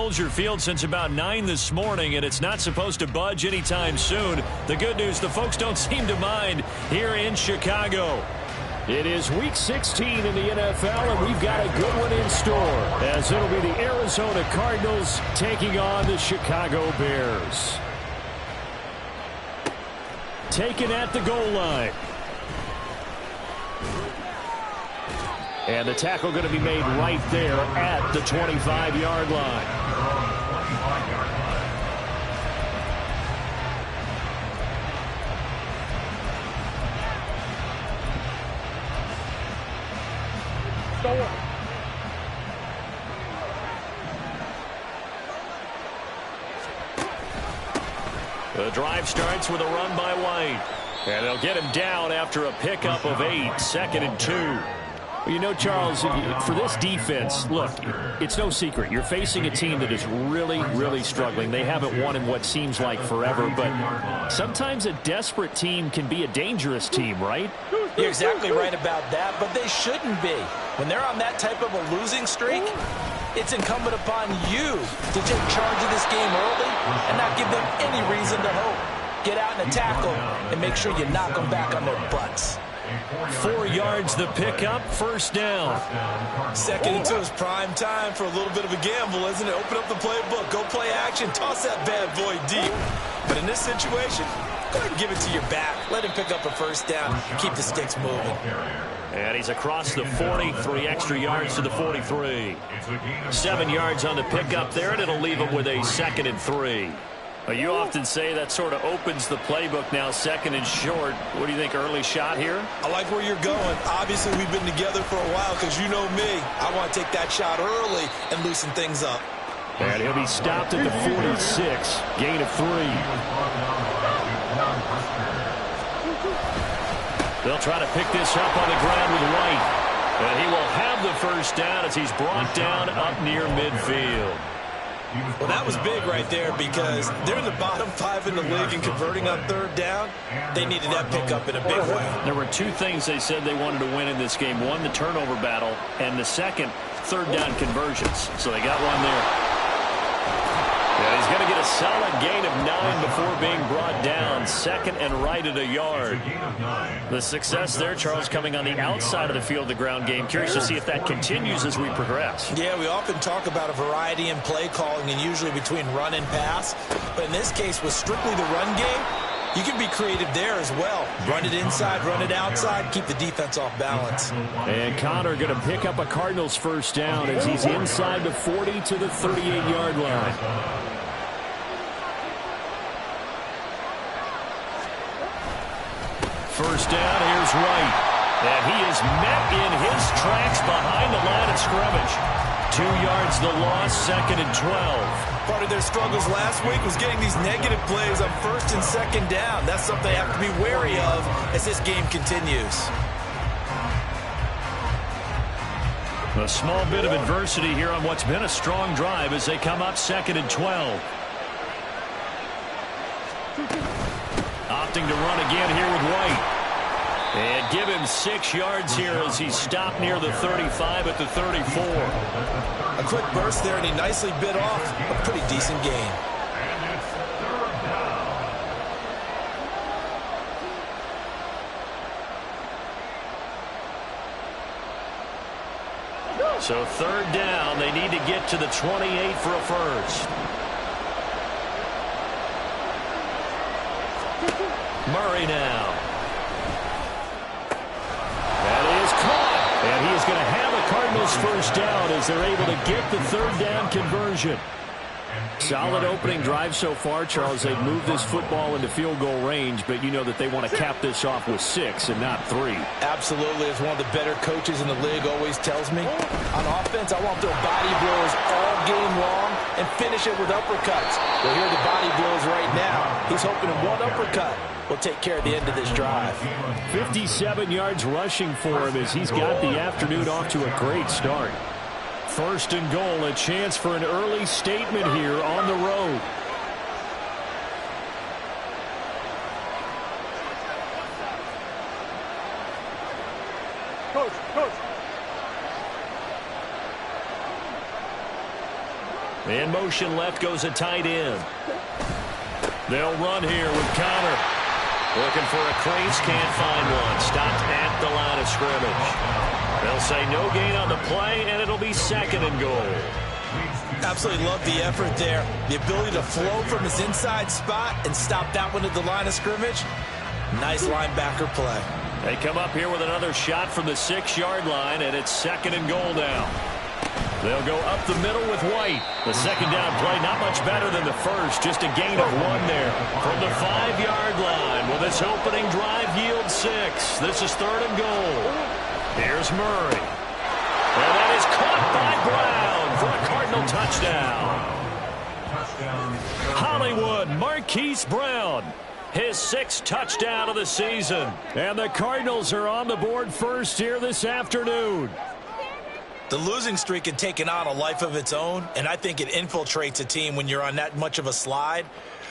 Soldier Field since about 9 this morning, and it's not supposed to budge anytime soon. The good news, the folks don't seem to mind here in Chicago. It is Week 16 in the NFL, and we've got a good one in store, as it'll be the Arizona Cardinals taking on the Chicago Bears. Taken at the goal line. And the tackle going to be made right there at the 25-yard line. The drive starts with a run by White. And they'll get him down after a pickup of 8, 2nd and 2. Well, you know, Charles, for this defense, look, it's no secret. You're facing a team that is really, really struggling. They haven't won in what seems like forever, but sometimes a desperate team can be a dangerous team, right? You're exactly right about that, but they shouldn't be. When they're on that type of a losing streak, it's incumbent upon you to take charge of this game early and not give them any reason to hope. Get out and tackle and make sure you knock them back on their butts. 4 yards the pickup, first down. 2nd and 2 is prime time for a little bit of a gamble, isn't it? Open up the playbook, go play action, toss that bad boy deep. But in this situation, go ahead and give it to your back. Let him pick up a first down, keep the sticks moving. And he's across the 40, 3 extra yards to the 43. 7 yards on the pickup there, and it'll leave him with a 2nd and 3. You often say that sort of opens the playbook now, 2nd and short. What do you think, early shot here? I like where you're going. Obviously, we've been together for a while because you know me. I want to take that shot early and loosen things up. And he'll be stopped at the 46, gain of 3. They'll try to pick this up on the ground with White. And he will have the first down as he's brought down up near midfield. Well, that was big right there because they're in the bottom 5 in the league and converting on 3rd down. They needed that pickup in a big way. There were 2 things they said they wanted to win in this game. One, the turnover battle, and the second, 3rd down conversions. So they got one there. Yeah, he's going to get a solid gain of 9 before being brought down. 2nd and right at a yard. The success there, Charles, coming on the outside of the field, the ground game. Curious to see if that continues as we progress. Yeah, we often talk about a variety in play calling and usually between run and pass. But in this case, with strictly the run game, you can be creative there as well. Run it inside, run it outside, keep the defense off balance. And Connor going to pick up a Cardinals first down as he's inside the 40 to the 38-yard line. First down, here's White. And he is met in his tracks behind the line of scrimmage. 2 yards the loss, 2nd and 12. Part of their struggles last week was getting these negative plays on 1st and 2nd down. That's something they have to be wary of as this game continues. A small bit of adversity here on what's been a strong drive as they come up 2nd and 12. Opting to run again here with White. And give him 6 yards here as he's stopped near the 35 at the 34. A quick burst there, and he nicely bit off a pretty decent gain. So 3rd down, they need to get to the 28 for a first. Murray now. That is caught. And he is going to have a Cardinals first down as they're able to get the 3rd down conversion. Solid opening drive so far, Charles. They've moved this football into field goal range, but you know that they want to cap this off with 6 and not 3. Absolutely. As one of the better coaches in the league always tells me, on offense, I want to throw body blows all game long and finish it with uppercuts. Well, here are the body blows right now. He's hoping in one uppercut will take care of the end of this drive. 57 yards rushing for him as he's got the afternoon off to a great start. 1st and goal, a chance for an early statement here on the road. In motion left goes a tight end. They'll run here with Connor. Looking for a crease, can't find one. Stopped at the line of scrimmage. They'll say no gain on the play, and it'll be 2nd and goal. Absolutely love the effort there. The ability to flow from his inside spot and stop that one at the line of scrimmage. Nice linebacker play. They come up here with another shot from the 6-yard line, and it's 2nd and goal now. They'll go up the middle with White. The 2nd down play not much better than the first. Just a gain of 1 there. From the 5-yard line, will this opening drive yield 6? This is 3rd and goal. Here's Murray. And that is caught by Brown for a Cardinal touchdown. Hollywood Marquise Brown. His 6th touchdown of the season. And the Cardinals are on the board first here this afternoon. The losing streak had taken on a life of its own, and I think it infiltrates a team when you're on that much of a slide.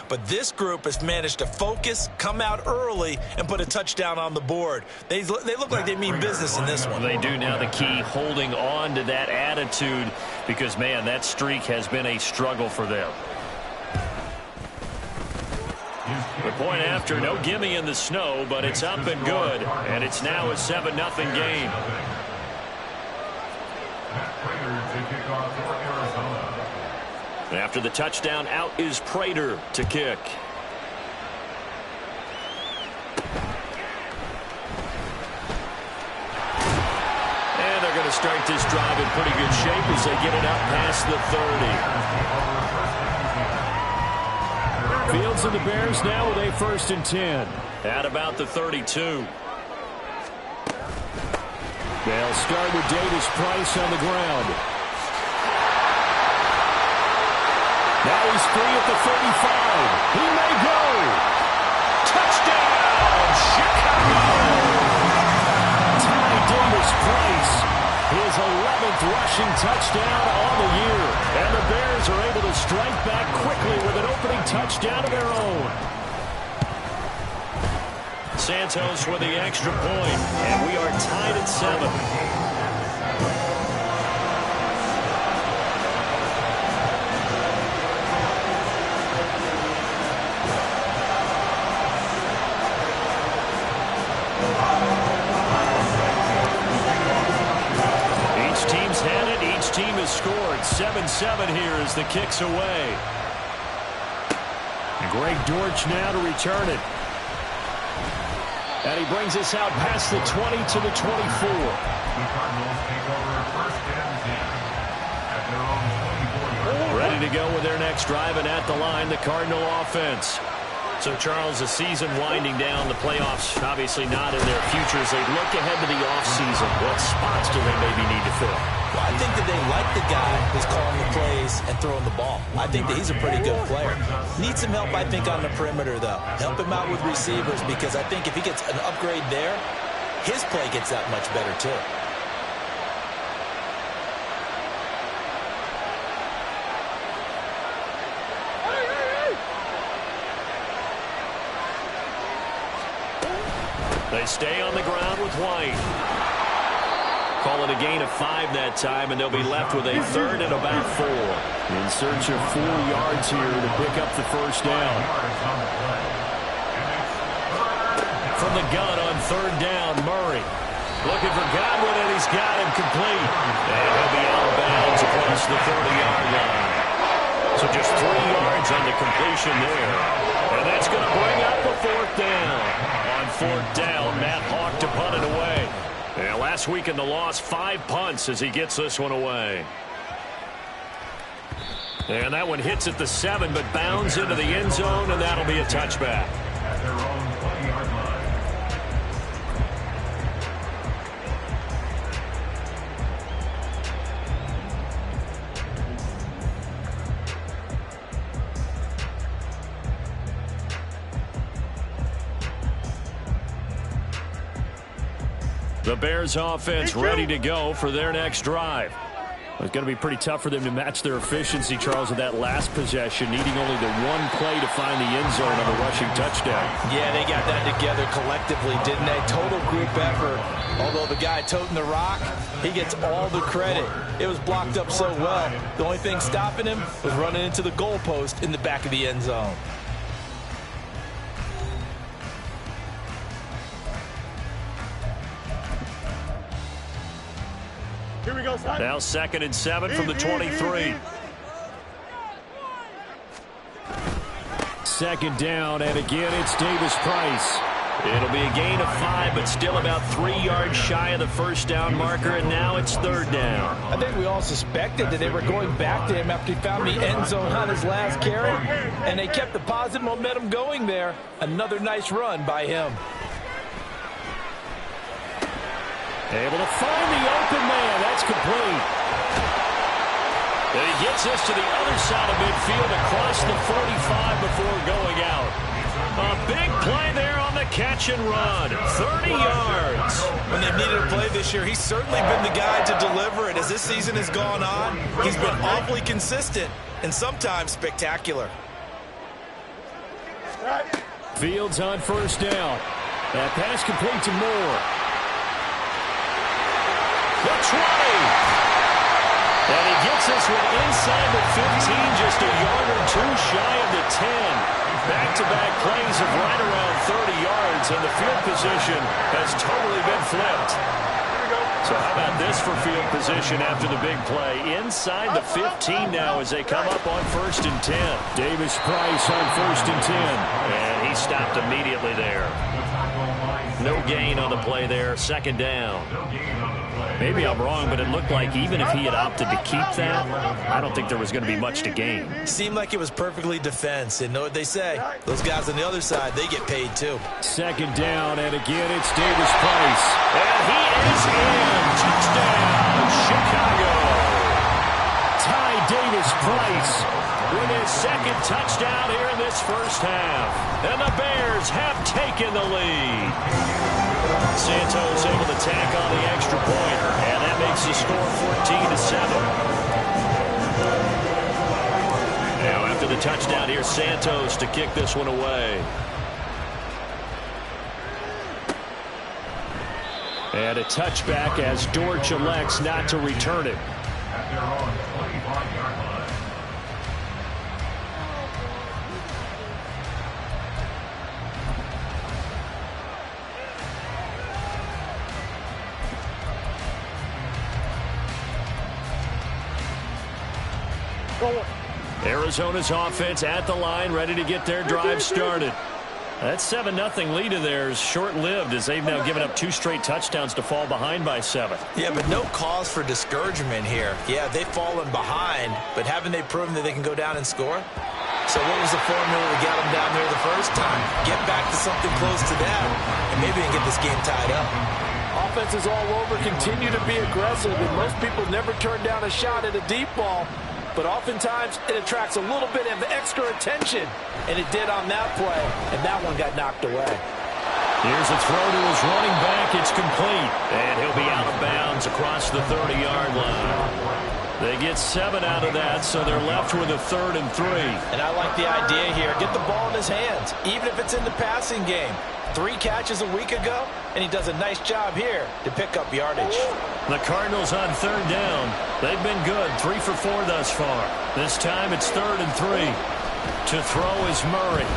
But this group has managed to focus, come out early, and put a touchdown on the board. They look like they mean business in this one. They do now. The key, holding on to that attitude, because, man, that streak has been a struggle for them. The point after, no gimme in the snow, but it's up and good, and it's now a 7-0 game. After the touchdown, out is Prater to kick. And they're going to start this drive in pretty good shape as they get it up past the 30. Fields and the Bears now with a 1st and 10. At about the 32. They'll start with Davis Price on the ground. Now he's free at the 35. He may go. Touchdown, Chicago! Ty Davis Price, his 11th rushing touchdown on the year. And the Bears are able to strike back quickly with an opening touchdown of their own. Santos with the extra point, and we are tied at 7. Each team's had it. Each team has scored. 7-7 here as the kick's away. And Greg Dortch now to return it. And he brings us out past the 20 to the 24. Ready to go with their next drive, and at the line, the Cardinal offense. So, Charles, the season winding down, the playoffs obviously not in their future. As they look ahead to the offseason, what spots do they maybe need to fill? Well, I think that they like the guy who's calling the plays and throwing the ball. I think that he's a pretty good player. Needs some help, I think, on the perimeter, though. Help him out with receivers, because I think if he gets an upgrade there, his play gets that much better, too. They stay on the ground with White. Call it a gain of 5 that time, and they'll be left with a 3rd and about 4. In search of 4 yards here to pick up the 1st down. From the gun on 3rd down, Murray. Looking for Godwin, and he's got him complete. And he'll be out of bounds across the 30-yard line. So just 3 yards on the completion there. And that's going to bring up a 4th down. On 4th down, Matt Hawk to punt it away. And last week in the loss, 5 punts as he gets this one away. And that one hits at the 7, but bounds into the end zone, and that'll be a touchback. The Bears offense ready to go for their next drive. It's going to be pretty tough for them to match their efficiency, Charles, with that last possession, needing only the one play to find the end zone on a rushing touchdown. Yeah, they got that together collectively, didn't they? Total group effort. Although the guy toting the rock, he gets all the credit. It was blocked up so well. The only thing stopping him was running into the goalpost in the back of the end zone. Here we go, son. Now 2nd and 7 from the 23. 2nd down, and again it's Davis Price. It'll be a gain of 5, but still about 3 yards shy of the first down marker, and now it's 3rd down. I think we all suspected that they were going back to him after he found the end zone on his last carry, and they kept the positive momentum going there. Another nice run by him. Able to find the open man. That's complete. And he gets this to the other side of midfield across the 45 before going out. A big play there on the catch and run. 30 yards. When they've needed a play this year, he's certainly been the guy to deliver it. As this season has gone on, he's been awfully consistent and sometimes spectacular. Fields on 1st down. That pass complete to Moore. The 20. And he gets this one inside the 15, just a yard or 2 shy of the 10. Back-to-back plays of right around 30 yards, and the field position has totally been flipped. So how about this for field position after the big play? Inside the 15 now as they come up on 1st and 10. Davis Price on 1st and 10. And he stopped immediately there. No gain on the play there. 2nd down. Maybe I'm wrong, but it looked like even if he had opted to keep that, I don't think there was going to be much to gain. Seemed like it was perfectly defense. And know what they say? Those guys on the other side, they get paid too. 2nd down, and again it's Davis Price. And he is in. Touchdown, Chicago. Ty Davis Price with his 2nd touchdown here in this first half. And the Bears have taken the lead. Santos able to tack on the extra point, and that makes the score 14-7. Now after the touchdown, here's Santos to kick this one away. And a touchback as Dortch elects not to return it. Arizona's offense at the line, ready to get their drive started. That 7-0 lead of theirs short-lived as they've now given up 2 straight touchdowns to fall behind by 7. Yeah, but no cause for discouragement here. Yeah, they've fallen behind, but haven't they proven that they can go down and score? So what was the formula that got them down there the first time? Get back to something close to that, and maybe they can get this game tied up. Offenses all over continue to be aggressive, and most people never turn down a shot at a deep ball. But oftentimes, it attracts a little bit of extra attention. And it did on that play. And that one got knocked away. Here's a throw to his running back. It's complete. And he'll be out of bounds across the 30-yard line. They get 7 out of that, so they're left with a 3rd and 3. And I like the idea here. Get the ball in his hands, even if it's in the passing game. 3 catches a week ago, and he does a nice job here to pick up yardage. The Cardinals on 3rd down. They've been good, 3 for 4 thus far. This time it's 3rd and 3. To throw is Murray.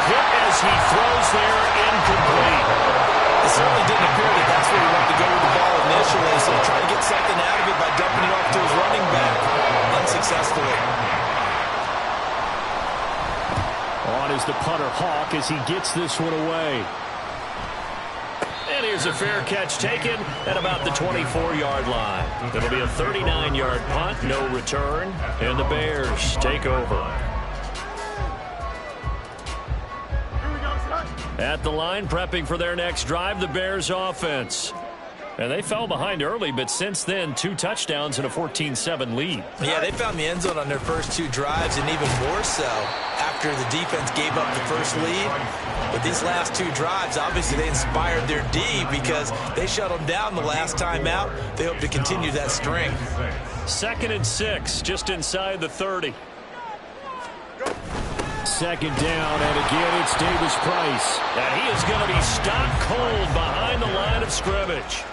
Hit as he throws there, incomplete. It certainly didn't appear that that's where he wanted to go with the ball initially, so trying to get something out of it by dumping it off to his running back unsuccessfully. On is the punter Hawk as he gets this one away. And here's a fair catch taken at about the 24-yard line. It'll be a 39-yard punt, no return, and the Bears take over. At the line, prepping for their next drive, the Bears offense. And they fell behind early, but since then, 2 touchdowns and a 14-7 lead. Yeah, they found the end zone on their first 2 drives, and even more so after the defense gave up the first lead. But these last 2 drives, obviously they inspired their D because they shut them down the last time out. They hope to continue that string. 2nd and 6, just inside the 30. 2nd down, and again it's Davis Price. And he is going to be stopped cold behind the line of scrimmage.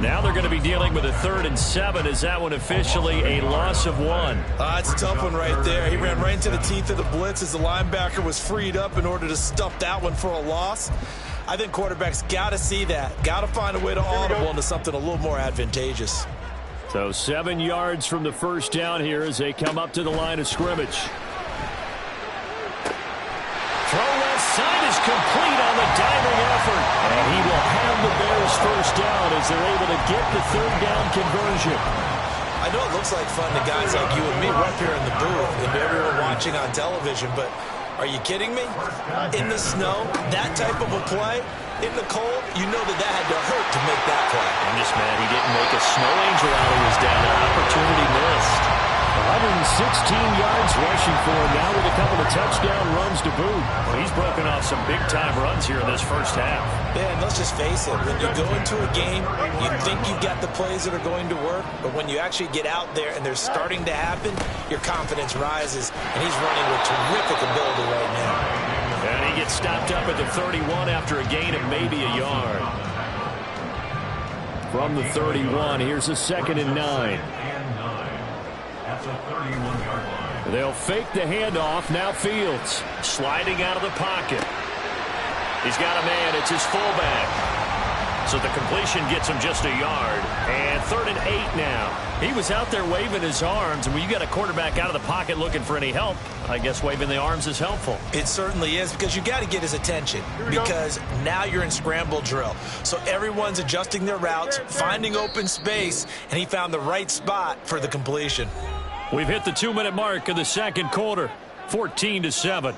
Now they're going to be dealing with a 3rd and 7. Is that one officially a loss of 1? It's a tough one right there. He ran right into the teeth of the blitz as the linebacker was freed up in order to stuff that one for a loss. I think quarterbacks got to see that. Got to find a way to audible into something a little more advantageous. So 7 yards from the first down here as they come up to the line of scrimmage. Throw left side is complete on the diving effort. And he will have the Bears first down as they're able to get the 3rd down conversion. I know it looks like fun to guys like you and me. We're up here in the booth and everyone watching on television, but are you kidding me? In the snow, that type of a play, in the cold, you know that had to hurt to make that play. I'm just mad he didn't make a snow angel out of his down. An opportunity missed. 116 yards rushing for him now with a couple of touchdown runs to boot. Well, he's broken off some big-time runs here in this first half. Yeah, and let's just face it. When you go into a game, you think you've got the plays that are going to work, but when you actually get out there and they're starting to happen, your confidence rises, and he's running with terrific ability right now. And he gets stopped up at the 31 after a gain of maybe a yard. From the 31, here's a 2nd and 9. They'll fake the handoff. Now Fields sliding out of the pocket. He's got a man. It's his fullback. So the completion gets him just a yard. And 3rd and 8 now. He was out there waving his arms. And when you got a quarterback out of the pocket looking for any help, I guess waving the arms is helpful. It certainly is, because you got to get his attention, because now you're in scramble drill. So everyone's adjusting their routes, finding open space, and he found the right spot for the completion. We've hit the 2-minute mark of the 2nd quarter, 14-7.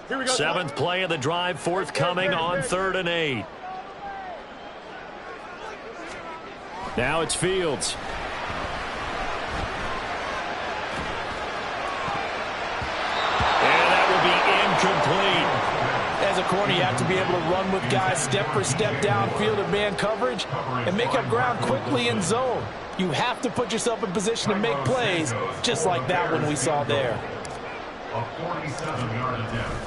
7th play of the drive, forthcoming on 3rd and 8. Now it's Fields. And that will be incomplete. As a corner, you have to be able to run with guys step for step downfield in man coverage and make up ground quickly in zone. You have to put yourself in position to make plays, just like that one we saw there. A 47-yard attempt.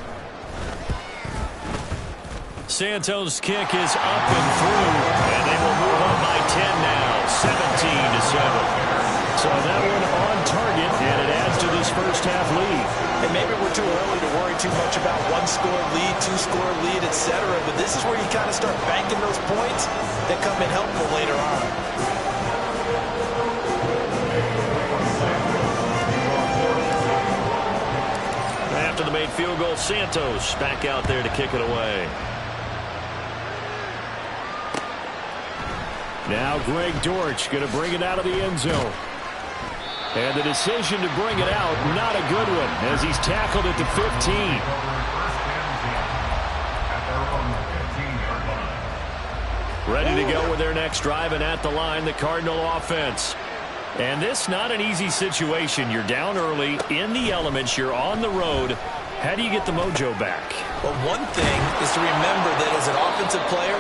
Santos' kick is up and through, and they will move on by 10 now, 17-7. So that one on target, and it adds to this first half lead. And maybe we're too early to worry too much about 1-score lead, 2-score lead, etc. But this is where you kind of start banking those points that come in helpful later on. After the made field goal, Santos back out there to kick it away. Now Greg Dortch going to bring it out of the end zone. And the decision to bring it out, not a good one, as he's tackled at the 15. Ready to go with their next drive, and at the line, the Cardinal offense. And this not an easy situation. You're down early, in the elements, you're on the road. How do you get the mojo back? Well, one thing is to remember that as an offensive player,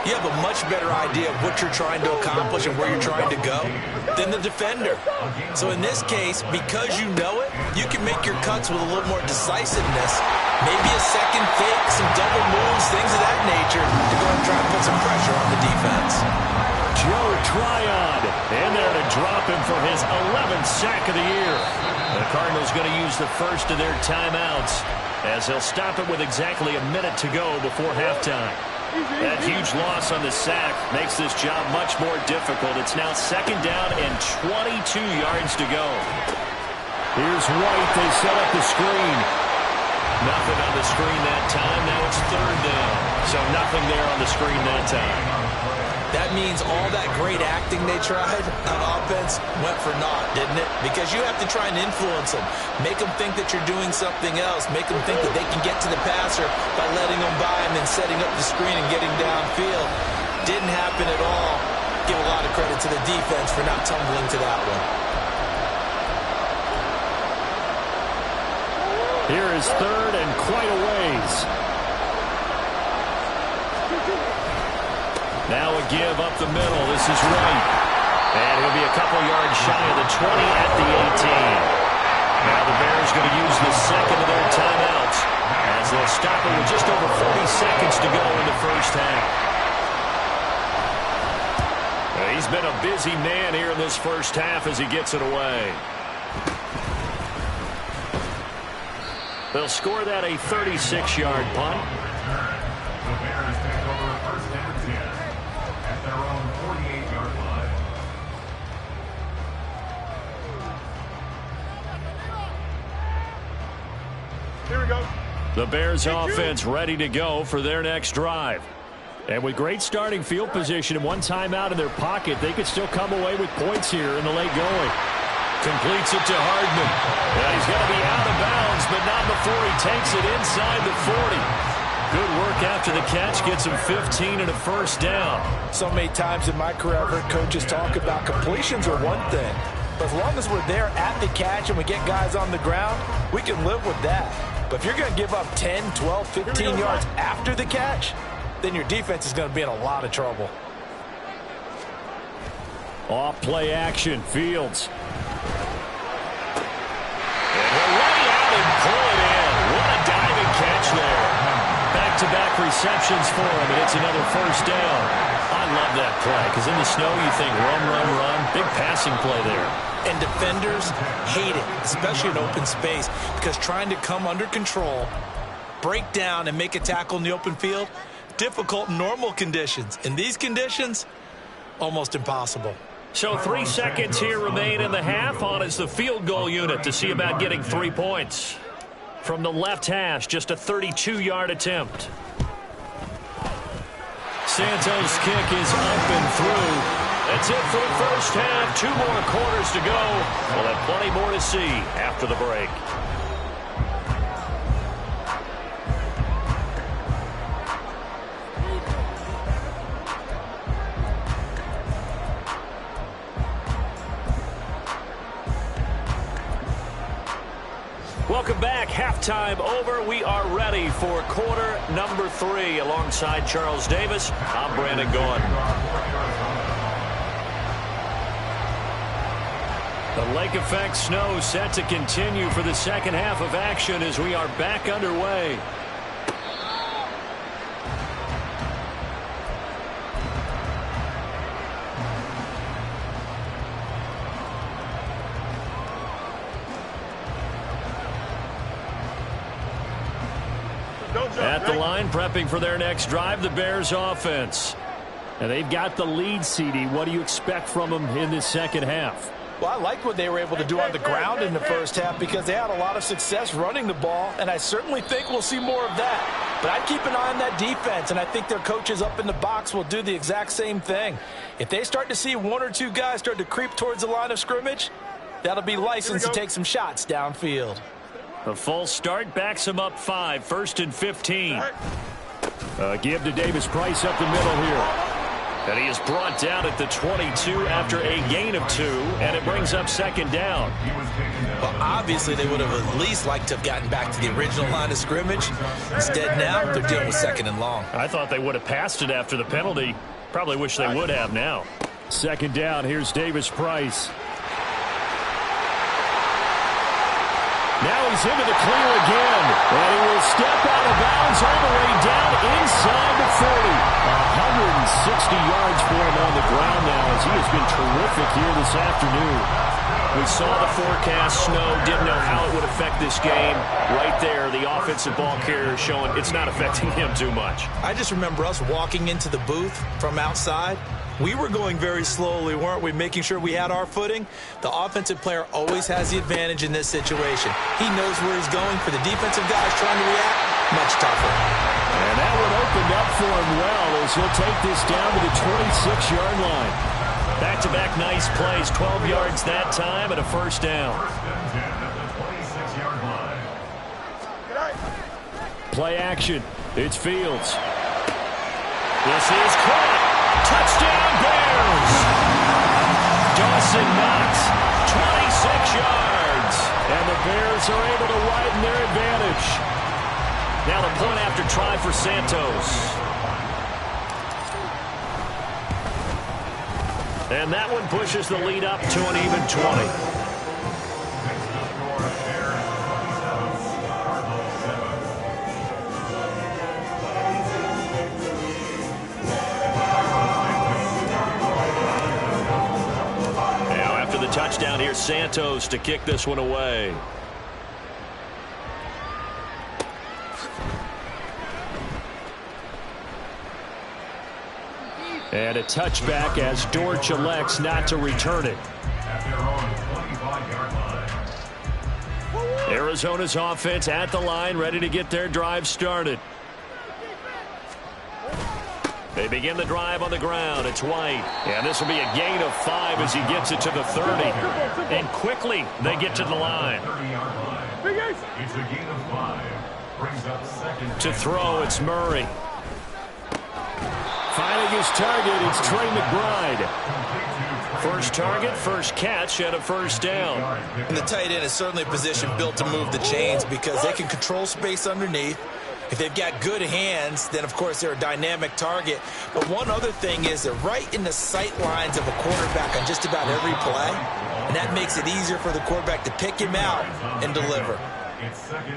you have a much better idea of what you're trying to accomplish and where you're trying to go than the defender. So in this case, because you know it, you can make your cuts with a little more decisiveness. Maybe a second fake, some double moves, things of that nature to go and try and put some pressure on the defense. Joe Tryon in there to drop him for his 11th sack of the year. The Cardinals going to use the first of their timeouts as they'll stop it with exactly a minute to go before halftime. That huge loss on the sack makes this job much more difficult. It's now 2nd down and 22 yards to go. Here's White. They set up the screen. Nothing on the screen that time. Now it's 3rd down. So nothing there on the screen that time. That means all that great acting they tried on offense went for naught, didn't it? Because you have to try and influence them. Make them think that you're doing something else. Make them think that they can get to the passer by letting them by and then setting up the screen and getting downfield. Didn't happen at all. give a lot of credit to the defense for not tumbling to that one. Here is third and quite a ways. Now a give up the middle. This is right. And he'll be a couple yards shy of the 20 at the 18. Now the Bears going to use the second of their timeouts as they'll stop it with just over 40 seconds to go in the first half. He's been a busy man here in this first half as he gets it away. They'll score that a 36-yard punt. The Bears take over first and 10 at their own 48-yard line. Here we go. The Bears offense ready to go for their next drive. And with great starting field position and one timeout in their pocket, they could still come away with points here in the late going. Completes it to Hardman. And he's going to be out of bounds, but not before he takes it inside the 40. Good work after the catch. Gets him 15 and a first down. So many times in my career, I've heard coaches talk about completions are one thing. But as long as we're there at the catch and we get guys on the ground, we can live with that. But if you're going to give up 10, 12, 15 yards after the catch, then your defense is going to be in a lot of trouble. Off play action, Fields. And he'll lay out and pull it in. What a diving catch there. Back-to-back receptions for him, and it's another first down. I love that play, because in the snow you think run, run, run. Big passing play there. And defenders hate it, especially in open space, because trying to come under control, break down, and make a tackle in the open field, difficult in normal conditions. In these conditions, almost impossible. So 3 seconds here remain in the half. On is the field goal unit to see about getting 3 points. From the left hash, just a 32-yard attempt. Santos' kick is up and through. That's it for the first half. 2 more quarters to go. We'll have plenty more to see after the break. Welcome back. Halftime over. We are ready for quarter number 3. Alongside Charles Davis, I'm Brandon Gaudin. The lake effect snow set to continue for the second half of action as we are back underway. At the line, prepping for their next drive, the Bears offense. And they've got the lead, CD. What do you expect from them in this second half? Well, I liked what they were able to do on the ground in the first half because they had a lot of success running the ball, and I certainly think we'll see more of that. But I'd keep an eye on that defense, and I think their coaches up in the box will do the exact same thing. If they start to see 1 or 2 guys start to creep towards the line of scrimmage, that'll be license to take some shots downfield. A false start backs him up 5, 1st and 15. Give to Davis Price up the middle here. And he is brought down at the 22 after a gain of 2, and it brings up second down. Well, obviously they would have at least liked to have gotten back to the original line of scrimmage. Instead now they're dealing with 2nd and long. I thought they would have passed it after the penalty. Probably wish they would have now. Second down, here's Davis Price. Now he's into the clear again, and he will step out of bounds all the way down inside the 40. 160 yards for him on the ground now as he has been terrific here this afternoon. We saw the forecast snow, didn't know how it would affect this game. Right there, the offensive ball carrier showing it's not affecting him too much. I just remember us walking into the booth from outside. We were going very slowly, weren't we, making sure we had our footing? The offensive player always has the advantage in this situation. He knows where he's going. For the defensive guys trying to react, much tougher. And that one opened up for him well as he'll take this down to the 26-yard line. Back-to-back nice plays, 12 yards that time and a first down. Play action. It's Fields. This is caught. Touchdown Bears. Bears. Dawson Knox, 26 yards. And the Bears are able to widen their advantage. Now the point after try for Santos. And that one pushes the lead up to an even 20. Touchdown here, Santos to kick this one away. And a touchback as Dortch elects not to return it. Arizona's offense at the line, ready to get their drive started. They begin the drive on the ground. It's White. And this will be a gain of 5 as he gets it to the 30. And quickly they get to the line. It's a gain of 5. Brings up second. To throw, it's Murray. Finding his target, it's Trey McBride. First target, first catch, and a first down. And the tight end is certainly a position built to move the chains because they can control space underneath. If they've got good hands, then, of course, they're a dynamic target. But one other thing is they're right in the sight lines of a quarterback on just about every play. And that makes it easier for the quarterback to pick him out and deliver.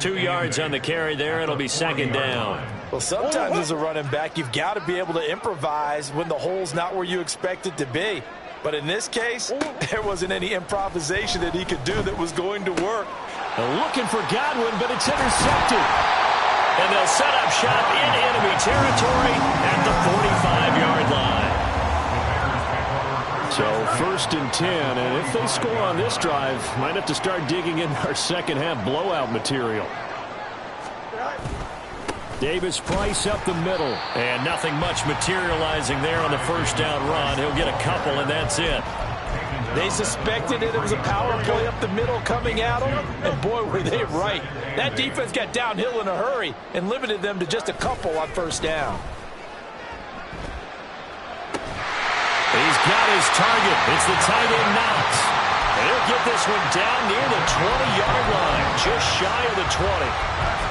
2 yards on the carry there. It'll be second down. Well, sometimes as a running back, you've got to be able to improvise when the hole's not where you expect it to be. But in this case, there wasn't any improvisation that he could do that was going to work. Looking for Godwin, but it's intercepted. And they'll set up shop in enemy territory at the 45-yard line. So first and 10, and if they score on this drive, might have to start digging in our second half blowout material. Davis Price up the middle, and nothing much materializing there on the first down run. He'll get a couple, and that's it. They suspected it was a power play up the middle coming at them, and boy, were they right. That defense got downhill in a hurry and limited them to just a couple on first down. He's got his target. It's the tight end Knox. And he'll get this one down near the 20-yard line, just shy of the 20.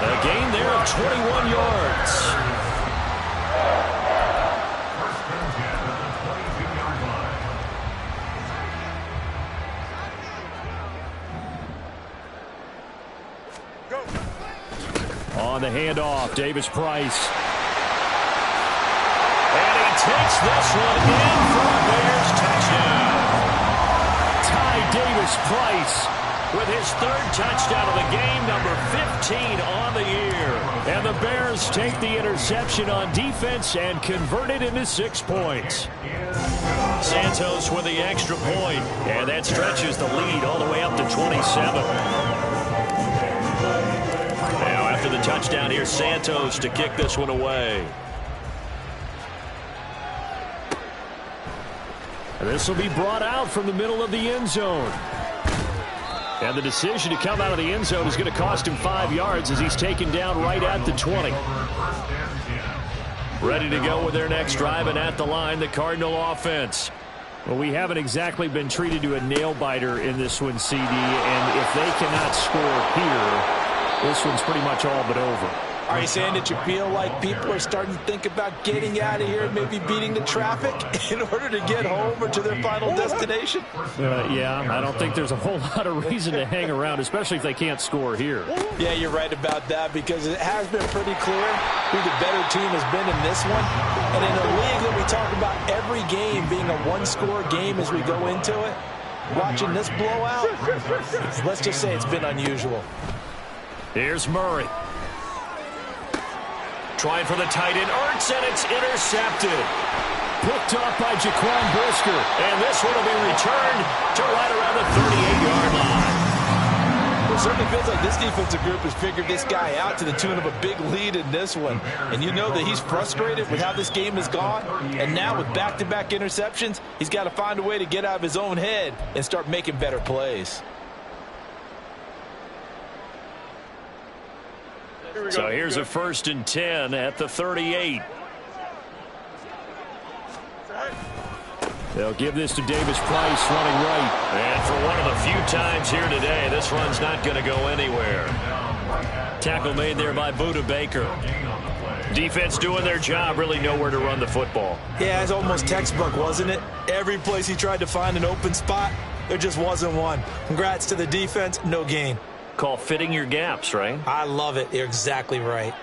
A gain there of 21 yards. On the handoff, Davis Price. And he takes this one in for a Bears touchdown. Ty Davis Price with his third touchdown of the game, number 15 on the year. And the Bears take the interception on defense and convert it into 6 points. Santos with the extra point, and that stretches the lead all the way up to 27. Now after the touchdown here, Santos to kick this one away. And this will be brought out from the middle of the end zone. And the decision to come out of the end zone is going to cost him 5 yards as he's taken down right at the 20. Ready to go with their next drive, and at the line, the Cardinal offense. Well, we haven't exactly been treated to a nail-biter in this one, CD, and if they cannot score here, this one's pretty much all but over. Are you saying that you feel like people are starting to think about getting out of here and maybe beating the traffic in order to get home or to their final destination? Yeah, I don't think there's a whole lot of reason to hang around, especially if they can't score here. Yeah, you're right about that, because it has been pretty clear who the better team has been in this one. And in a league that we talk about every game being a one-score game as we go into it, watching this blowout, let's just say it's been unusual. Here's Murray. Trying for the tight end, Ertz, and it's intercepted. Picked up by Jaquan Brisker. And this one will be returned to right around the 38-yard line. Well, it certainly feels like this defensive group has figured this guy out to the tune of a big lead in this one. And you know that he's frustrated with how this game has gone. And now with back-to-back interceptions, he's got to find a way to get out of his own head and start making better plays. So here's a 1st and 10 at the 38. They'll give this to Davis Price running right. And for one of the few times here today, this run's not going to go anywhere. Tackle made there by Budda Baker. Defense doing their job, really nowhere to run the football. Yeah, it's almost textbook, wasn't it? Every place he tried to find an open spot, there just wasn't one. Congrats to the defense, no gain. Call fitting your gaps, right? I love it. You're exactly right.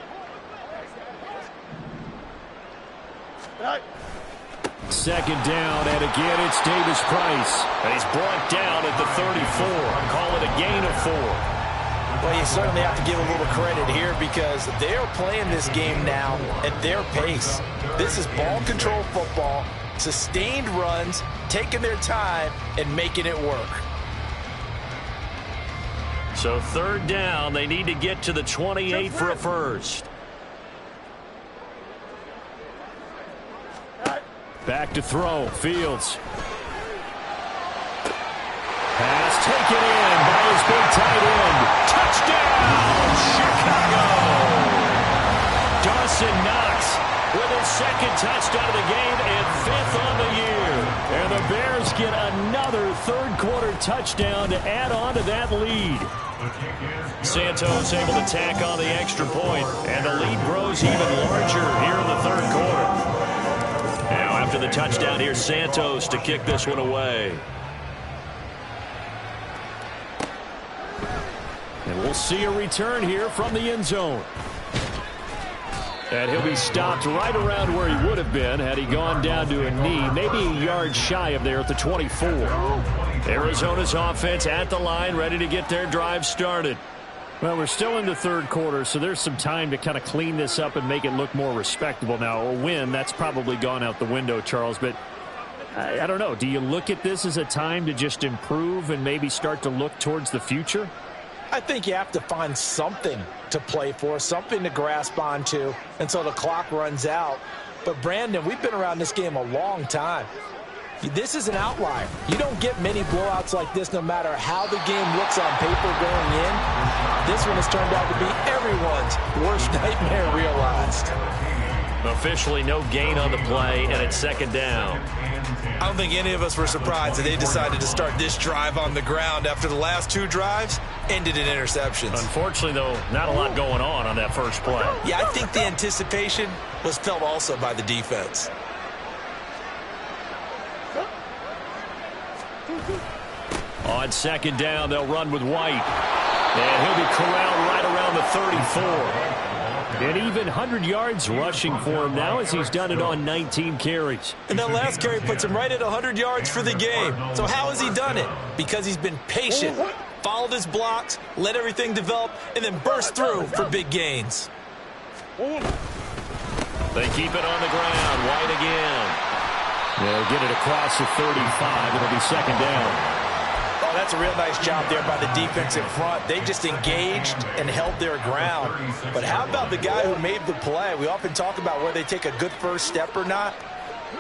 Second down, and again it's Davis Price. And he's brought down at the 34. Call it a gain of 4. Well, you certainly have to give a little credit here because they're playing this game now at their pace. This is ball control football, sustained runs, taking their time, and making it work. So third down, they need to get to the 28 for a first. Back to throw, Fields. Pass taken in by his big tight end. Touchdown, Chicago! Dawson Knox with his second touchdown of the game and 5th on the year. And the Bears get another third-quarter touchdown to add on to that lead. Santos able to tack on the extra point, and the lead grows even larger here in the third quarter. Now after the touchdown, here's Santos to kick this one away. And we'll see a return here from the end zone. And he'll be stopped right around where he would have been had he gone down to a knee, maybe a yard shy of there at the 24. Arizona's offense at the line, ready to get their drive started. Well, we're still in the third quarter, so there's some time to kind of clean this up and make it look more respectable. Now, a win, that's probably gone out the window, Charles, but I don't know. Do you look at this as a time to just improve and maybe start to look towards the future? I think you have to find something to play for, something to grasp onto until the clock runs out. But, Brandon, we've been around this game a long time. This is an outlier. You don't get many blowouts like this no matter how the game looks on paper going in. This one has turned out to be everyone's worst nightmare realized. Officially no gain on the play, and it's second down. I don't think any of us were surprised that they decided to start this drive on the ground after the last two drives ended in interceptions. Unfortunately, though, not a lot going on that first play. Yeah, I think the anticipation was felt also by the defense. On second down, they'll run with White. And he'll be corralled right around the 34. And even 100 yards rushing for him now as he's done it on 19 carries. And that last carry puts him right at 100 yards for the game. So how has he done it? Because he's been patient, followed his blocks, let everything develop, and then burst through for big gains. They keep it on the ground. White again. They'll get it across the 35. It'll be second down. Oh, that's a real nice job there by the defense in front. They just engaged and held their ground. But how about the guy who made the play? We often talk about whether they take a good first step or not.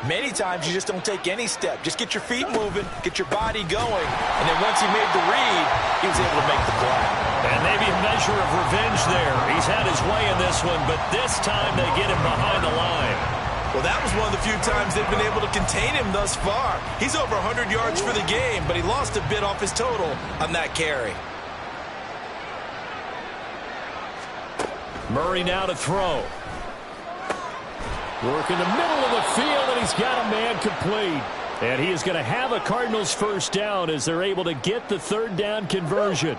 Many times you just don't take any step. Just get your feet moving, get your body going, and then once he made the read, he was able to make the play. And maybe a measure of revenge there. He's had his way in this one, but this time they get him behind the line. Well, that was one of the few times they've been able to contain him thus far. He's over 100 yards for the game, but he lost a bit off his total on that carry. Murray now to throw. Work in the middle of the field, and he's got a man complete. And he is going to have a Cardinals first down as they're able to get the third down conversion.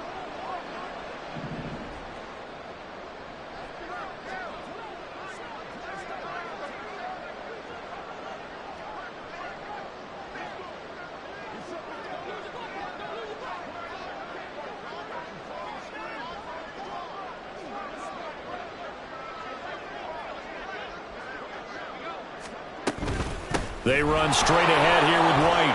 They run straight ahead here with White.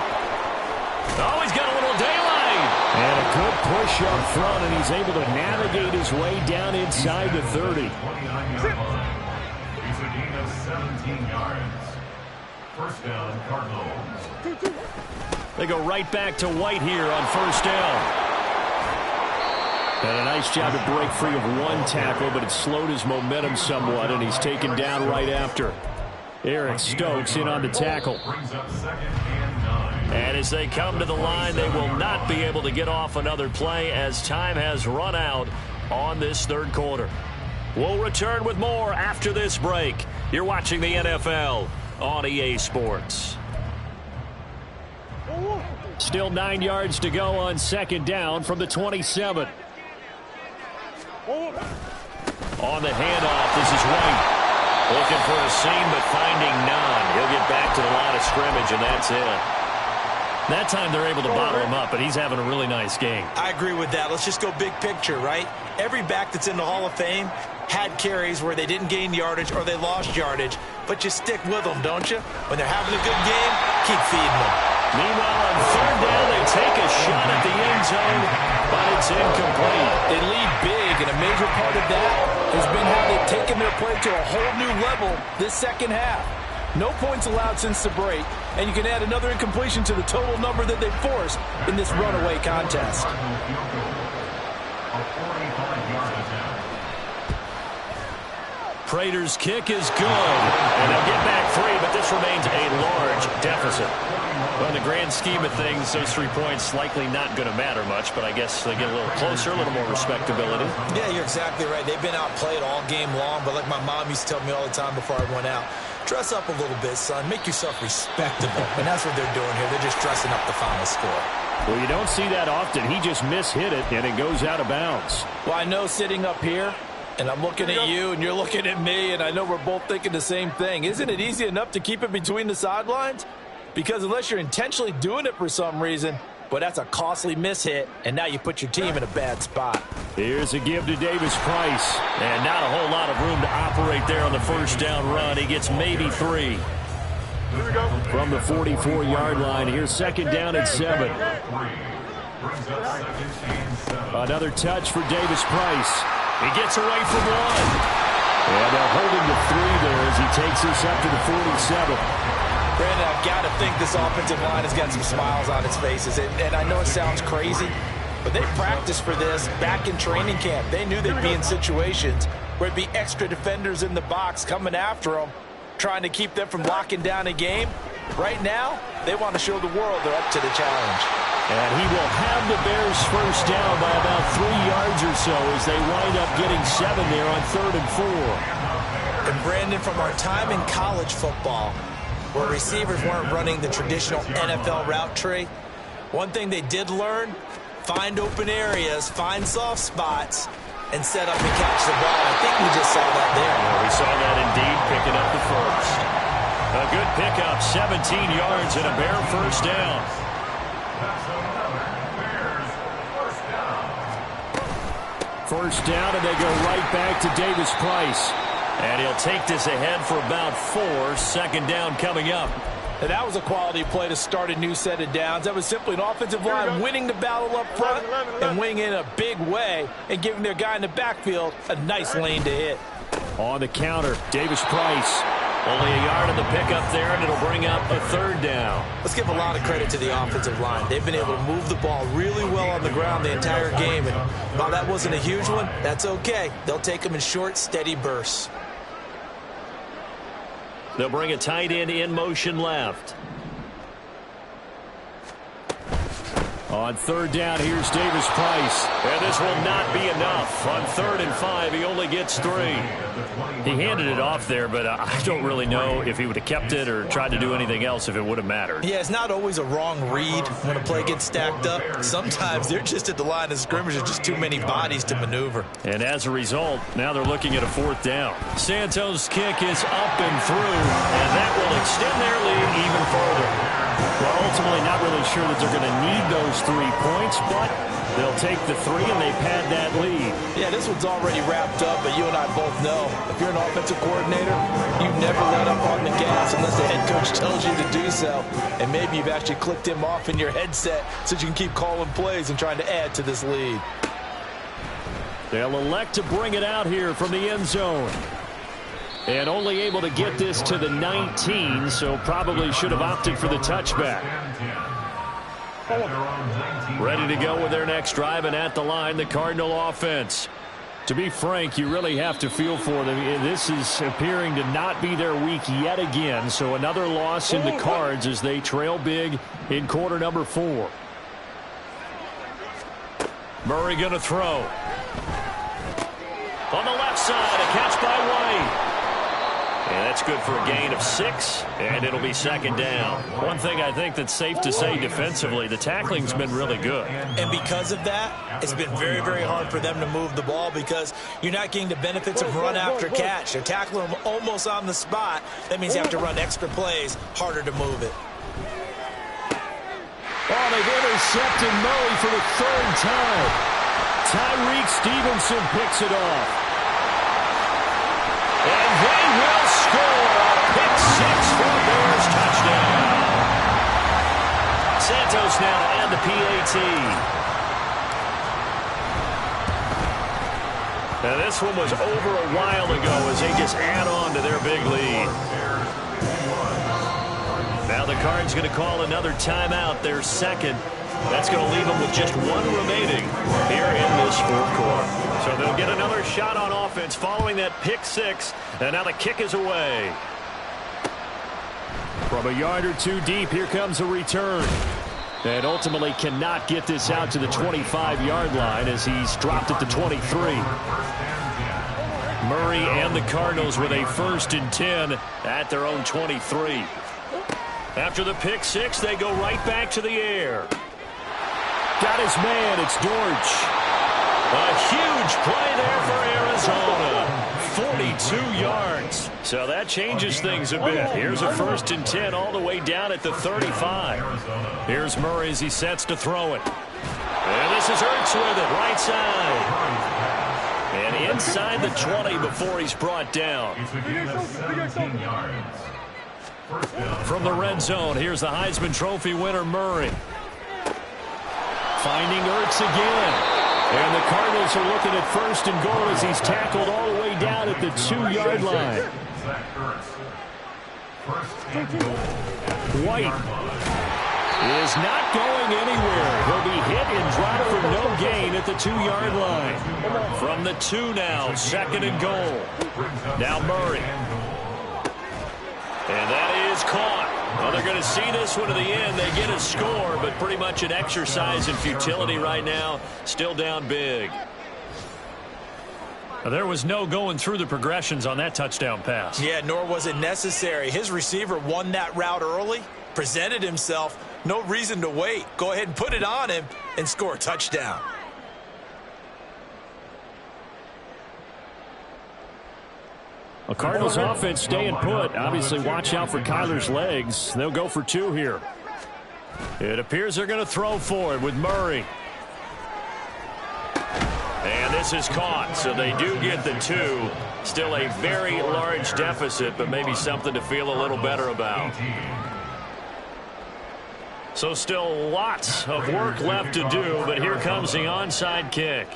Oh, he's got a little daylight. And a good push up front, and he's able to navigate his way down inside the 30. He's a gain of 17 yards. First down, Cardinals. They go right back to White here on first down. And a nice job to break free of one tackle, but it slowed his momentum somewhat, and he's taken down right after. Eric Stokes in on the tackle. Brings up second and 9. And as they come to the line, they will not be able to get off another play as time has run out on this third quarter. We'll return with more after this break. You're watching the NFL on EA Sports. Still 9 yards to go on second down from the 27. On the handoff, this is White. Looking for a seam, but finding none. He'll get back to the line of scrimmage, and that's it. That time they're able to bottle him up, but he's having a really nice game. I agree with that. Let's just go big picture, right? Every back that's in the Hall of Fame had carries where they didn't gain yardage or they lost yardage, but you stick with them, don't you? When they're having a good game, keep feeding them. Meanwhile, on third down, they take a shot at the end zone, but it's incomplete. They lead big, and a major part of that has been how they've taken their play to a whole new level this second half. No points allowed since the break, and you can add another incompletion to the total number that they forced in this runaway contest. Prater's kick is good, and they'll get back 3, but this remains a large deficit. Well, in the grand scheme of things, those 3 points likely not going to matter much, but I guess they get a little closer, a little more respectability. Yeah, you're exactly right. They've been outplayed all game long, but like my mom used to tell me all the time before I went out, dress up a little bit, son. Make yourself respectable. And that's what they're doing here. They're just dressing up the final score. Well, you don't see that often. He just mishit it, and it goes out of bounds. Well, I know sitting up here, and I'm looking at you, and you're looking at me, and I know we're both thinking the same thing. Isn't it easy enough to keep it between the sidelines? Because unless you're intentionally doing it for some reason, but that's a costly mishit, and now you put your team in a bad spot. Here's a give to Davis Price. And not a whole lot of room to operate there on the first down run. He gets maybe 3. From the 44-yard line, here's second down at 7. Another touch for Davis Price. He gets away from 1. And they'll hold him to 3 there as he takes this up to the 47. Brandon, I've got to think this offensive line has got some smiles on its faces. And I know it sounds crazy, but they practiced for this back in training camp. They knew they'd be in situations where it'd be extra defenders in the box coming after them, trying to keep them from locking down a game. Right now, they want to show the world they're up to the challenge. And he will have the Bears first down by about 3 yards or so as they wind up getting 7 there on 3rd and 4. And Brandon, from our time in college football, where receivers weren't running the traditional NFL route tree, one thing they did learn, find open areas, find soft spots, and set up and catch the ball. I think we just saw that there. Well, we saw that indeed, picking up the first. A good pickup, 17 yards and a Bear first down. First down, and they go right back to Davis Price. And he'll take this ahead for about 4. Second down coming up. And that was a quality play to start a new set of downs. That was simply an offensive line winning the battle up front and winning in a big way and giving their guy in the backfield a nice lane to hit. On the counter, Davis Price. Only a yard of the pickup there, and it'll bring up a 3rd down. Let's give a lot of credit to the offensive line. They've been able to move the ball really well on the ground the entire game. And while that wasn't a huge one, that's okay. They'll take them in short, steady bursts. They'll bring a tight end in motion left. On 3rd down, here's Davis Price. And this will not be enough. On 3rd and 5, he only gets 3. He handed it off there, but I don't really know if he would have kept it or tried to do anything else if it would have mattered. Yeah, it's not always a wrong read when a play gets stacked up. Sometimes they're just at the line of scrimmage. There's just too many bodies to maneuver. And as a result, now they're looking at a 4th down. Santos' kick is up and through, and that will extend their lead even further. Well, ultimately not really sure that they're going to need those 3 points, but they'll take the 3 and they pad that lead. Yeah, this one's already wrapped up, but you and I both know if you're an offensive coordinator, you never let up on the gas unless the head coach tells you to do so. And maybe you've actually clicked him off in your headset so you can keep calling plays and trying to add to this lead. They'll elect to bring it out here from the end zone. And only able to get this to the 19, so probably should have opted for the touchback. Ready to go with their next drive, and at the line, the Cardinal offense. To be frank, you really have to feel for them. This is appearing to not be their week yet again. So another loss in the cards as they trail big in quarter number 4. Murray going to throw. On the left side, a catch by White. And that's good for a gain of 6, and it'll be second down. One thing I think that's safe to say defensively, the tackling's been really good. And because of that, it's been very, very hard for them to move the ball because you're not getting the benefits of run after catch. They're tackling them almost on the spot. That means you have to run extra plays, harder to move it. Oh, they've intercepted Murray for the 3rd time. Tyreek Stevenson picks it off. And they will score a pick 6 for the Bears touchdown. Santos now to add the PAT. Now this one was over a while ago as they just add on to their big lead. Now the Cards going to call another timeout, their second. That's going to leave them with just 1 remaining here in this 4th quarter. So they'll get another shot on offense following that pick 6. And now the kick is away. From a yard or 2 deep, here comes a return. And ultimately cannot get this out to the 25-yard line as he's dropped at the 23. Murray and the Cardinals with a 1st and 10 at their own 23. After the pick 6, they go right back to the air. Got his man, it's Dortch. A huge play there for Arizona. 42 yards. So that changes things a bit. Here's a 1st and 10 all the way down at the 35. Here's Murray as he sets to throw it. And this is Ertz with it, right side. And inside the 20 before he's brought down. From the red zone, here's the Heisman Trophy winner, Murray. Finding Ertz again. And the Cardinals are looking at 1st and goal as he's tackled all the way down at the 2-yard line. White is not going anywhere. He'll be hit and dropped for no gain at the 2-yard line. From the 2 now, 2nd and goal. Now Murray. And that is caught. Well, they're going to see this one to the end. They get a score, but pretty much an exercise in futility right now. Still down big. There was no going through the progressions on that touchdown pass. Yeah, nor was it necessary. His receiver won that route early, presented himself. No reason to wait. Go ahead and put it on him and score a touchdown. A Cardinals offense staying put. Obviously, watch out for Kyler's legs. They'll go for 2 here. It appears they're going to throw for it with Murray. And this is caught, so they do get the 2. Still a very large deficit, but maybe something to feel a little better about. So still lots of work left to do, but here comes the onside kick.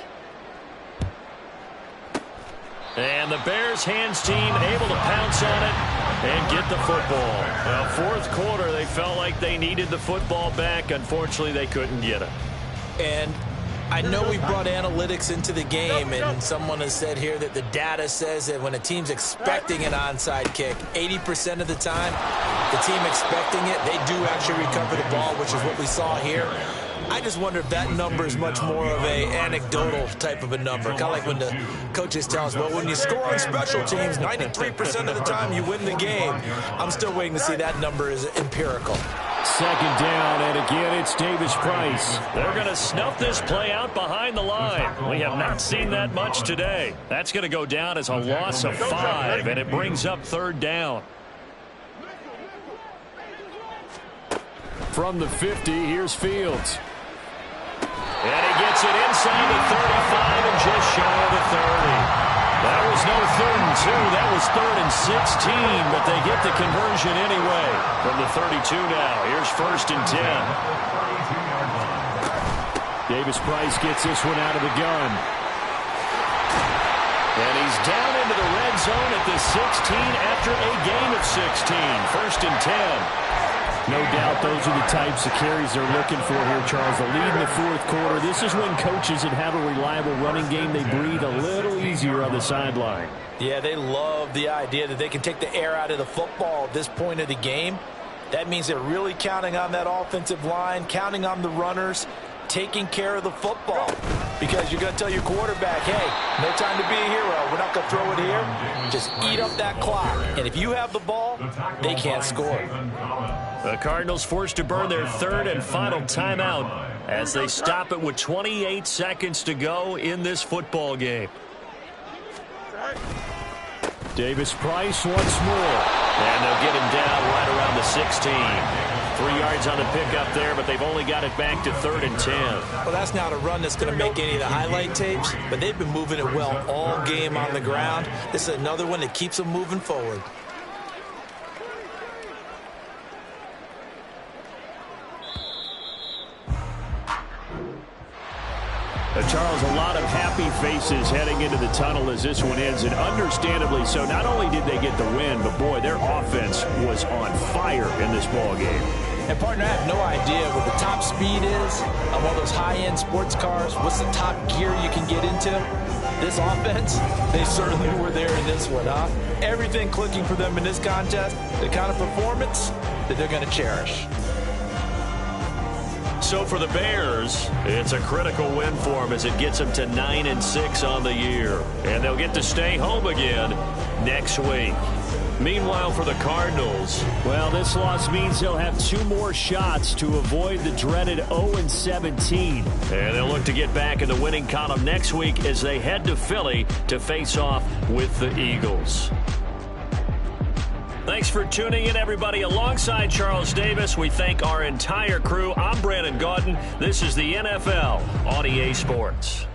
And the Bears hands team able to pounce on it and get the football. Well, 4th quarter, they felt like they needed the football back. Unfortunately, they couldn't get it. And I know we brought analytics into the game, and someone has said here that the data says that when a team's expecting an onside kick, 80% of the time, the team expecting it, they do actually recover the ball, which is what we saw here. I just wonder if that number is much more of a anecdotal type of a number. Kind of like when the coaches tell us, well, when you score on special teams, 93% of the time you win the game. I'm still waiting to see that number is empirical. 2nd down, and again, it's Davis Price. They're going to snuff this play out behind the line. We have not seen that much today. That's going to go down as a loss of 5, and it brings up 3rd down. From the 50, here's Fields. And he gets it inside the 35 and just shy of the 30. That was no 3rd and 2. That was 3rd and 16, but they get the conversion anyway. From the 32 now, here's 1st and 10. Davis Price gets this one out of the gun. And he's down into the red zone at the 16 after a gain of 16. 1st and 10. No doubt those are the types of carries they're looking for here, Charles. The lead in the fourth quarter. This is when coaches that have a reliable running game, they breathe a little easier on the sideline. Yeah, they love the idea that they can take the air out of the football at this point of the game. That means they're really counting on that offensive line, counting on the runners, taking care of the football. Because you're going to tell your quarterback, hey, no time to be a hero. We're not going to throw it here. Just eat up that clock. And if you have the ball, they can't score. The Cardinals forced to burn their third and final timeout as they stop it with 28 seconds to go in this football game. Davis-Price once more. And they'll get him down right around the 16. 3 yards on the pickup there, but they've only got it back to 3rd and 10. Well, that's not a run that's going to make any of the highlight tapes, but they've been moving it well all game on the ground. This is another one that keeps them moving forward. Charles, a lot of happy faces heading into the tunnel as this one ends, and understandably so. Not only did they get the win, but, boy, their offense was on fire in this ball game. And, partner, I have no idea what the top speed is of all those high-end sports cars. What's the top gear you can get into? This offense, they certainly were there in this one, huh? Everything clicking for them in this contest, the kind of performance that they're going to cherish. So for the Bears, it's a critical win for them as it gets them to 9-6 on the year. And they'll get to stay home again next week. Meanwhile, for the Cardinals, well, this loss means they'll have 2 more shots to avoid the dreaded 0-17. And they'll look to get back in the winning column next week as they head to Philly to face off with the Eagles. Thanks for tuning in, everybody. Alongside Charles Davis, we thank our entire crew. I'm Brandon Gaudin. This is the NFL on EA Sports.